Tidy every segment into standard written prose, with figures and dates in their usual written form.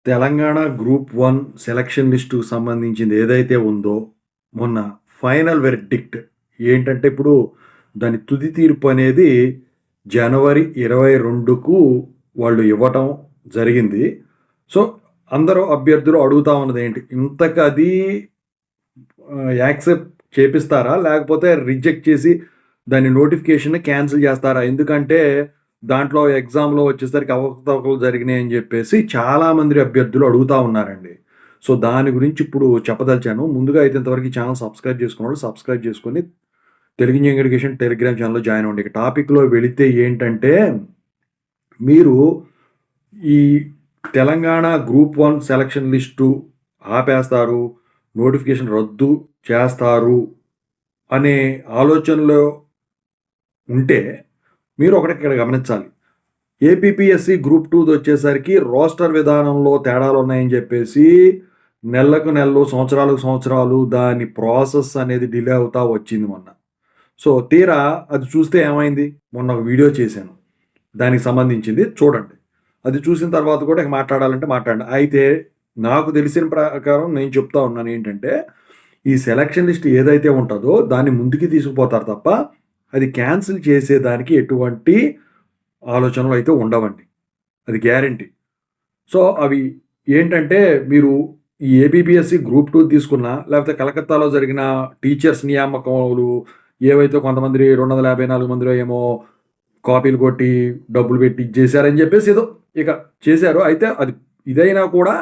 Telangana group 1 selection లిస్టుకు సంబంధించింది ఏదైతే ఉందో, మొన్న ఫైనల్ వెర్డిక్ట్ ఏంటంటే, ఇప్పుడు దాని తుది తీర్పు అనేది జనవరి 22కు వాళ్ళు ఇవ్వటం జరిగింది. సో, అందరూ అభ్యర్థులు అడుగుతా ఉన్నది ఏంటి, ఇంతకు అది యాక్సెప్ట్ చేపిస్తారా? లేకపోతే రిజెక్ట్ చేసి దాని నోటిఫికేషన్‌ని క్యాన్సిల్ చేస్తారా? ఎందుకంటే దాంట్లో ఎగ్జామ్‌లో వచ్చేసరికి అవకతవకలు జరిగినాయని చెప్పేసి చాలామంది అభ్యర్థులు అడుగుతా ఉన్నారండి. సో, దాని గురించి ఇప్పుడు చెప్పదలిచాను. ముందుగా అయితే ఇంతవరకు ఈ ఛానల్ సబ్స్క్రైబ్ చేసుకున్నోళ్ళు సబ్స్క్రైబ్ చేసుకొని, తెలుగు ఇంజినీరింగ్ ఎడ్యుకేషన్ టెలిగ్రామ్ ఛానల్‌లో జాయిన్ అవ్వండి. ఇక టాపిక్‌లో వెళితే ఏంటంటే, మీరు ఈ తెలంగాణ గ్రూప్ 1 సెలక్షన్ లిస్టు ఆపేస్తారు, నోటిఫికేషన్ రద్దు చేస్తారు అనే ఆలోచనలో ఉంటే, మీరు ఒకటి ఇక్కడ గమనించాలి. ఏపీపీఎస్సీ గ్రూప్ 2 వచ్చేసరికి రోస్టర్ విధానంలో తేడాలు ఉన్నాయని చెప్పేసి నెలకు నెలలు, సంవత్సరాలకు సంవత్సరాలు దాని ప్రాసెస్ అనేది డిలే అవుతా వచ్చింది మొన్న. సో, తీరా అది చూస్తే ఏమైంది? మొన్న ఒక వీడియో చేశాను. దానికి సంబంధించింది చూడండి. అది చూసిన తర్వాత కూడా ఇక మాట్లాడాలంటే మాట్లాడండి. అయితే నాకు తెలిసిన ప్రకారం నేను చెప్తా ఉన్నాను ఏంటంటే, ఈ సెలక్షన్ లిస్ట్ ఏదైతే ఉంటుందో దాన్ని ముందుకి తీసుకుపోతారు తప్ప, అది క్యాన్సిల్ చేసేదానికి ఎటువంటి ఆలోచనలు అయితే ఉండవండి. అది గ్యారంటీ. సో, అవి ఏంటంటే, మీరు ఈ ఏపీపీఎస్సీ గ్రూప్ 2 తీసుకున్నా, లేకపోతే కలకత్తాలో జరిగిన టీచర్స్ నియామకాలు ఏవైతే కొంతమంది 254 మందిలో ఏమో కాపీలు కొట్టి, డబ్బులు పెట్టి ఇచ్చేసారని చెప్పేసి ఏదో ఇక చేశారు. అయితే అది ఇదైనా కూడా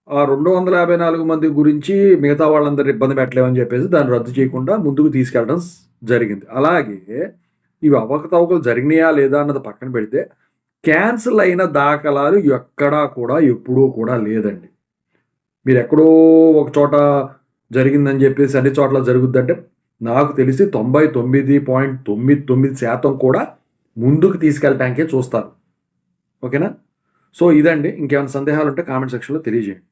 ఆ 254 మంది గురించి మిగతా వాళ్ళందరిని ఇబ్బంది పెట్టలేమని చెప్పేసి దాన్ని రద్దు చేయకుండా ముందుకు తీసుకెళ్ళడం జరిగింది. అలాగే ఇవి అవకతవకలు జరిగినాయా లేదా అన్నది పక్కన పెడితే, క్యాన్సిల్ అయిన దాఖలాలు ఎక్కడా కూడా ఎప్పుడూ కూడా లేదండి. మీరు ఎక్కడో ఒక చోట జరిగిందని చెప్పేసి అన్ని చోట్ల జరుగుద్దంటే, నాకు తెలిసి 99.99% కూడా ముందుకు తీసుకెళ్ళటానికే చూస్తారు. ఓకేనా? సో, ఇదండి. ఇంకేమైనా సందేహాలు ఉంటే కామెంట్ సెక్షన్‌లో తెలియజేయండి.